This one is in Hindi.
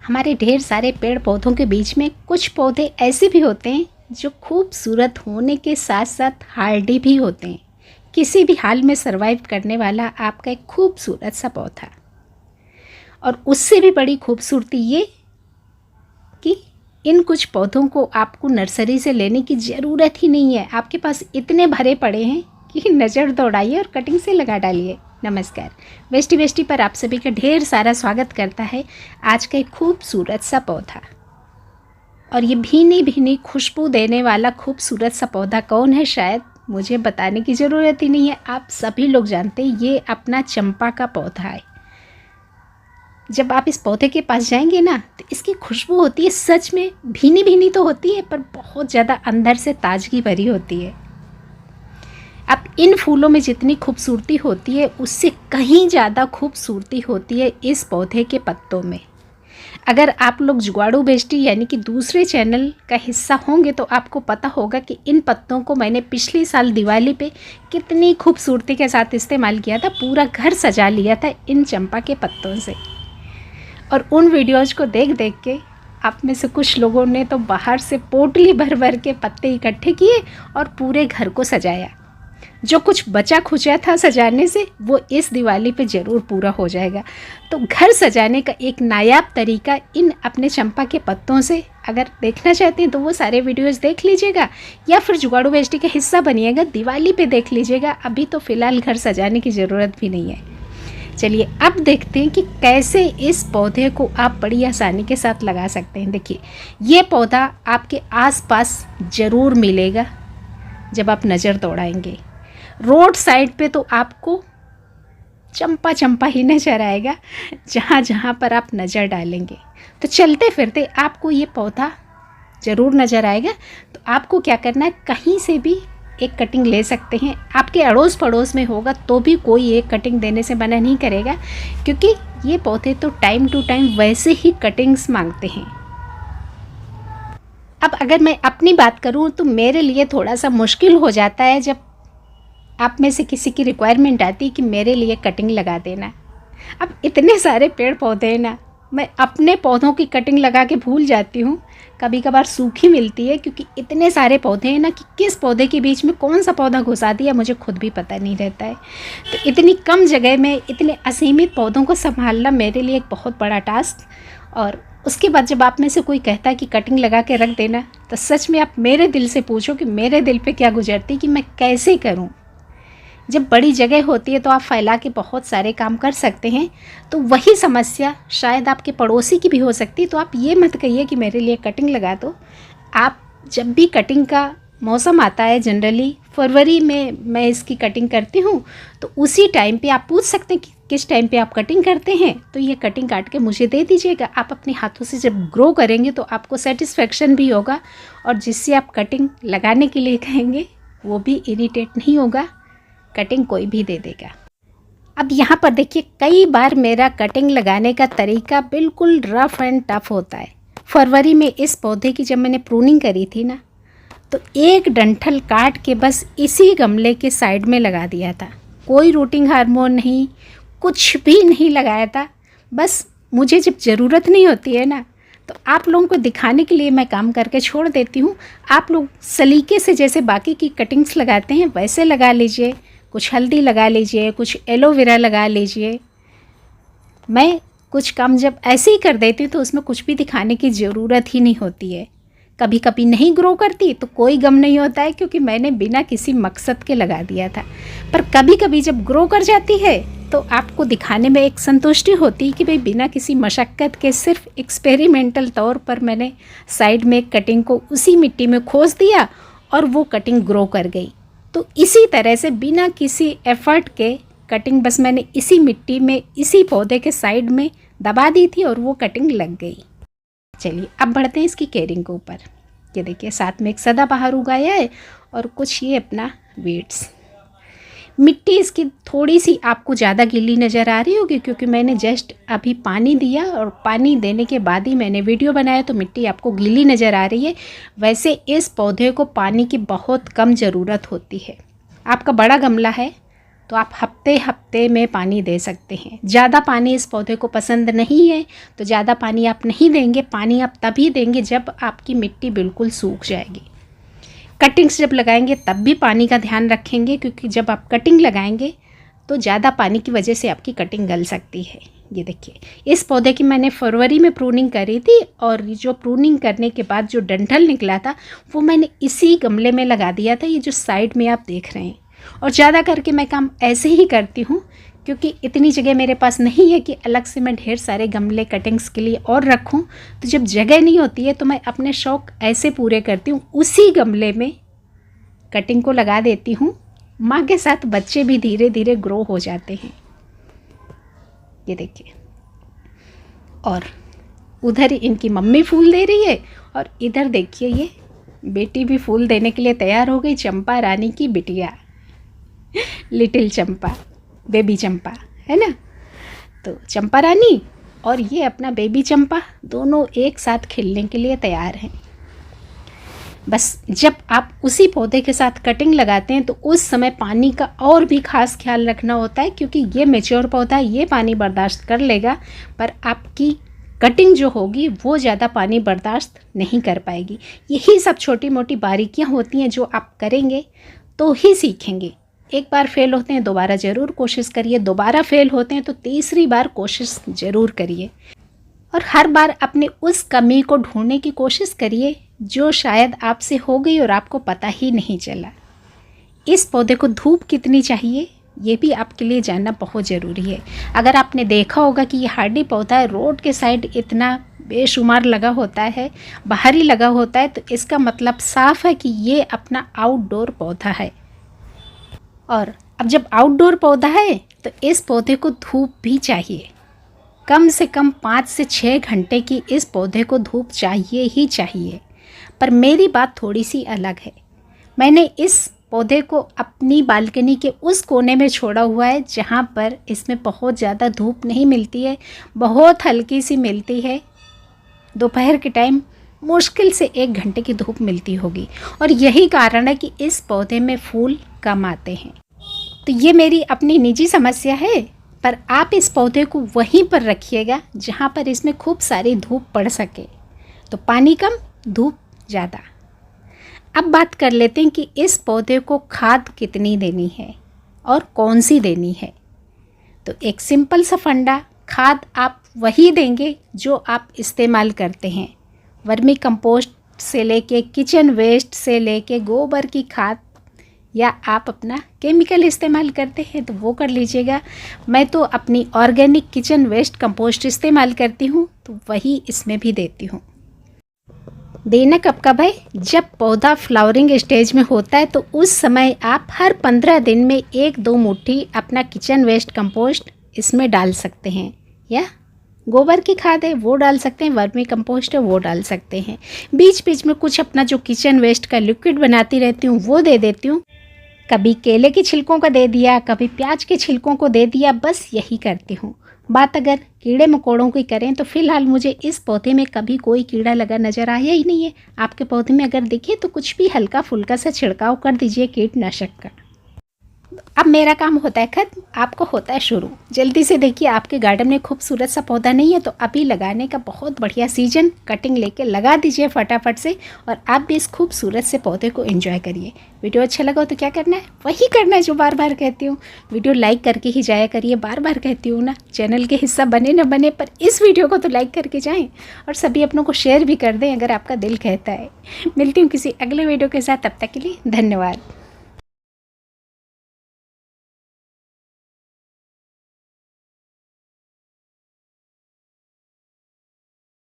हमारे ढेर सारे पेड़ पौधों के बीच में कुछ पौधे ऐसे भी होते हैं जो खूबसूरत होने के साथ साथ हार्डी भी होते हैं। किसी भी हाल में सरवाइव करने वाला आपका एक खूबसूरत सा पौधा। और उससे भी बड़ी खूबसूरती ये कि इन कुछ पौधों को आपको नर्सरी से लेने की ज़रूरत ही नहीं है। आपके पास इतने भरे पड़े हैं कि नज़र दौड़ाइए और कटिंग से लगा डालिए। नमस्कार, वेस्टी वेस्टी पर आप सभी का ढेर सारा स्वागत करता है आज का एक खूबसूरत सा पौधा। और ये भीनी भीनी खुशबू देने वाला खूबसूरत सा पौधा कौन है, शायद मुझे बताने की ज़रूरत ही नहीं है। आप सभी लोग जानते हैं ये अपना चंपा का पौधा है। जब आप इस पौधे के पास जाएंगे ना तो इसकी खुशबू होती है, सच में भीनी भीनी तो होती है पर बहुत ज़्यादा अंदर से ताजगी भरी होती है। अब इन फूलों में जितनी खूबसूरती होती है उससे कहीं ज़्यादा खूबसूरती होती है इस पौधे के पत्तों में। अगर आप लोग जुगाड़ू बेस्टी यानी कि दूसरे चैनल का हिस्सा होंगे तो आपको पता होगा कि इन पत्तों को मैंने पिछले साल दिवाली पे कितनी खूबसूरती के साथ इस्तेमाल किया था। पूरा घर सजा लिया था इन चंपा के पत्तों से। और उन वीडियोज़ को देख देख के आप में से कुछ लोगों ने तो बाहर से पोटली भर भर के पत्ते इकट्ठे किए और पूरे घर को सजाया। जो कुछ बचा खुचा था सजाने से वो इस दिवाली पे ज़रूर पूरा हो जाएगा। तो घर सजाने का एक नायाब तरीका इन अपने चंपा के पत्तों से अगर देखना चाहते हैं तो वो सारे वीडियोस देख लीजिएगा, या फिर जुगाड़ू बेस्टी का हिस्सा बनिएगा, दिवाली पे देख लीजिएगा। अभी तो फ़िलहाल घर सजाने की ज़रूरत भी नहीं है। चलिए अब देखते हैं कि कैसे इस पौधे को आप बड़ी आसानी के साथ लगा सकते हैं। देखिए, ये पौधा आपके आसपास ज़रूर मिलेगा जब आप नज़र दौड़ाएंगे। रोड साइड पे तो आपको चंपा चंपा ही नज़र आएगा जहाँ जहाँ पर आप नज़र डालेंगे। तो चलते फिरते आपको ये पौधा ज़रूर नज़र आएगा। तो आपको क्या करना है, कहीं से भी एक कटिंग ले सकते हैं। आपके अड़ोस पड़ोस में होगा तो भी कोई एक कटिंग देने से मना नहीं करेगा, क्योंकि ये पौधे तो टाइम टू टाइम वैसे ही कटिंग्स मांगते हैं। अब अगर मैं अपनी बात करूं तो मेरे लिए थोड़ा सा मुश्किल हो जाता है जब आप में से किसी की रिक्वायरमेंट आती है कि मेरे लिए कटिंग लगा देना। अब इतने सारे पेड़ पौधे हैं ना, मैं अपने पौधों की कटिंग लगा के भूल जाती हूँ। कभी कभार सूखी मिलती है क्योंकि इतने सारे पौधे हैं ना कि किस पौधे के बीच में कौन सा पौधा घुसा दिया मुझे खुद भी पता नहीं रहता है। तो इतनी कम जगह में इतने असीमित पौधों को संभालना मेरे लिए एक बहुत बड़ा टास्क। और उसके बाद जब आप में से कोई कहता है कि कटिंग लगा के रख देना, तो सच में आप मेरे दिल से पूछो कि मेरे दिल पे क्या गुजरती कि मैं कैसे करूं। जब बड़ी जगह होती है तो आप फैला के बहुत सारे काम कर सकते हैं, तो वही समस्या शायद आपके पड़ोसी की भी हो सकती है। तो आप ये मत कहिए कि मेरे लिए कटिंग लगा दो। आप जब भी कटिंग का मौसम आता है, जनरली फरवरी में मैं इसकी कटिंग करती हूँ, तो उसी टाइम पे आप पूछ सकते हैं कि किस टाइम पे आप कटिंग करते हैं, तो ये कटिंग काट के मुझे दे दीजिएगा। आप अपने हाथों से जब ग्रो करेंगे तो आपको सेटिस्फेक्शन भी होगा, और जिससे आप कटिंग लगाने के लिए कहेंगे वो भी इरिटेट नहीं होगा, कटिंग कोई भी दे देगा। अब यहाँ पर देखिए, कई बार मेरा कटिंग लगाने का तरीका बिल्कुल रफ़ एंड टफ होता है। फरवरी में इस पौधे की जब मैंने प्रूनिंग करी थी ना, तो एक डंठल काट के बस इसी गमले के साइड में लगा दिया था। कोई रूटिंग हार्मोन नहीं, कुछ भी नहीं लगाया था। बस मुझे जब ज़रूरत नहीं होती है ना, तो आप लोगों को दिखाने के लिए मैं काम करके छोड़ देती हूँ। आप लोग सलीके से जैसे बाकी की कटिंग्स लगाते हैं वैसे लगा लीजिए। कुछ हल्दी लगा लीजिए, कुछ एलोवेरा लगा लीजिए। मैं कुछ काम जब ऐसे ही कर देती हूँ तो उसमें कुछ भी दिखाने की ज़रूरत ही नहीं होती है। कभी कभी नहीं ग्रो करती तो कोई गम नहीं होता है, क्योंकि मैंने बिना किसी मकसद के लगा दिया था। पर कभी कभी जब ग्रो कर जाती है तो आपको दिखाने में एक संतुष्टि होती है कि भाई बिना किसी मशक्क़त के सिर्फ एक्सपेरिमेंटल तौर पर मैंने साइड में एक कटिंग को उसी मिट्टी में खोस दिया और वो कटिंग ग्रो कर गई। तो इसी तरह से बिना किसी एफ़र्ट के कटिंग बस मैंने इसी मिट्टी में इसी पौधे के साइड में दबा दी थी और वो कटिंग लग गई। चलिए अब बढ़ते हैं इसकी केयरिंग के ऊपर। ये देखिए, साथ में एक सदाबहार उगाया है और कुछ ये अपना वीड्स। मिट्टी इसकी थोड़ी सी आपको ज़्यादा गीली नज़र आ रही होगी क्योंकि मैंने जस्ट अभी पानी दिया, और पानी देने के बाद ही मैंने वीडियो बनाया, तो मिट्टी आपको गीली नज़र आ रही है। वैसे इस पौधे को पानी की बहुत कम ज़रूरत होती है। आपका बड़ा गमला है तो आप हफ्ते हफ्ते में पानी दे सकते हैं। ज़्यादा पानी इस पौधे को पसंद नहीं है तो ज़्यादा पानी आप नहीं देंगे। पानी आप तभी देंगे जब आपकी मिट्टी बिल्कुल सूख जाएगी। कटिंग्स जब लगाएंगे तब भी पानी का ध्यान रखेंगे, क्योंकि जब आप कटिंग लगाएंगे तो ज़्यादा पानी की वजह से आपकी कटिंग गल सकती है। ये देखिए, इस पौधे की मैंने फरवरी में प्रूनिंग करी थी और जो प्रूनिंग करने के बाद जो डंठल निकला था वो मैंने इसी गमले में लगा दिया था, ये जो साइड में आप देख रहे हैं। और ज़्यादा करके मैं काम ऐसे ही करती हूँ क्योंकि इतनी जगह मेरे पास नहीं है कि अलग से मैं ढेर सारे गमले कटिंग्स के लिए और रखूँ। तो जब जगह नहीं होती है तो मैं अपने शौक़ ऐसे पूरे करती हूँ, उसी गमले में कटिंग को लगा देती हूँ। माँ के साथ बच्चे भी धीरे धीरे ग्रो हो जाते हैं। ये देखिए, और उधर इनकी मम्मी फूल दे रही है और इधर देखिए ये बेटी भी फूल देने के लिए तैयार हो गई। चंपा रानी की बिटिया, लिटिल चंपा, बेबी चंपा, है ना। तो चंपा रानी और ये अपना बेबी चंपा दोनों एक साथ खिलने के लिए तैयार हैं। बस जब आप उसी पौधे के साथ कटिंग लगाते हैं तो उस समय पानी का और भी खास ख्याल रखना होता है, क्योंकि ये मैच्योर पौधा है, ये पानी बर्दाश्त कर लेगा, पर आपकी कटिंग जो होगी वो ज़्यादा पानी बर्दाश्त नहीं कर पाएगी। यही सब छोटी मोटी बारीकियां होती हैं जो आप करेंगे तो ही सीखेंगे। एक बार फेल होते हैं दोबारा ज़रूर कोशिश करिए, दोबारा फेल होते हैं तो तीसरी बार कोशिश ज़रूर करिए, और हर बार अपनी उस कमी को ढूंढने की कोशिश करिए जो शायद आपसे हो गई और आपको पता ही नहीं चला। इस पौधे को धूप कितनी चाहिए ये भी आपके लिए जानना बहुत ज़रूरी है। अगर आपने देखा होगा कि ये हार्डी पौधा है, रोड के साइड इतना बेशुमार लगा होता है, बाहर ही लगा होता है, तो इसका मतलब साफ है कि ये अपना आउटडोर पौधा है। और अब जब आउटडोर पौधा है तो इस पौधे को धूप भी चाहिए। कम से कम 5 से 6 घंटे की इस पौधे को धूप चाहिए ही चाहिए। पर मेरी बात थोड़ी सी अलग है। मैंने इस पौधे को अपनी बालकनी के उस कोने में छोड़ा हुआ है जहाँ पर इसमें बहुत ज़्यादा धूप नहीं मिलती है, बहुत हल्की सी मिलती है। दोपहर के टाइम मुश्किल से 1 घंटे की धूप मिलती होगी, और यही कारण है कि इस पौधे में फूल कम आते हैं। तो ये मेरी अपनी निजी समस्या है, पर आप इस पौधे को वहीं पर रखिएगा जहाँ पर इसमें खूब सारी धूप पड़ सके। तो पानी कम, धूप ज़्यादा। अब बात कर लेते हैं कि इस पौधे को खाद कितनी देनी है और कौन सी देनी है। तो एक सिंपल सा फंडा, खाद आप वही देंगे जो आप इस्तेमाल करते हैं। वर्मी कंपोस्ट से लेके, किचन वेस्ट से लेके, गोबर की खाद, या आप अपना केमिकल इस्तेमाल करते हैं तो वो कर लीजिएगा। मैं तो अपनी ऑर्गेनिक किचन वेस्ट कंपोस्ट इस्तेमाल करती हूँ, तो वही इसमें भी देती हूँ। देना कब कब है? जब पौधा फ्लावरिंग स्टेज में होता है तो उस समय आप हर 15 दिन में 1-2 मुट्ठी अपना किचन वेस्ट कंपोस्ट इसमें डाल सकते हैं, या गोबर की खाद है वो डाल सकते हैं, वर्मी कंपोस्ट है वो डाल सकते हैं। बीच बीच में कुछ अपना जो किचन वेस्ट का लिक्विड बनाती रहती हूँ वो दे देती हूँ। कभी केले के छिलकों का दे दिया, कभी प्याज के छिलकों को दे दिया, बस यही करती हूँ। बात अगर कीड़े मकोड़ों की करें तो फ़िलहाल मुझे इस पौधे में कभी कोई कीड़ा लगा नज़र आया ही नहीं है। आपके पौधे में अगर दिखे तो कुछ भी हल्का फुल्का सा छिड़काव कर दीजिए कीटनाशक का। अब मेरा काम होता है खत्म, आपको होता है शुरू। जल्दी से देखिए, आपके गार्डन में खूबसूरत सा पौधा नहीं है तो अभी लगाने का बहुत बढ़िया सीजन, कटिंग लेके लगा दीजिए फटाफट से, और आप भी इस खूबसूरत से पौधे को एंजॉय करिए। वीडियो अच्छा लगा तो क्या करना है, वही करना है जो बार बार कहती हूँ। वीडियो लाइक करके ही जाया करिए, बार बार कहती हूँ ना। चैनल के हिस्सा बने न बने, पर इस वीडियो को तो लाइक करके जाएँ, और सभी अपनों को शेयर भी कर दें अगर आपका दिल कहता है। मिलती हूँ किसी अगले वीडियो के साथ, तब तक के लिए धन्यवाद।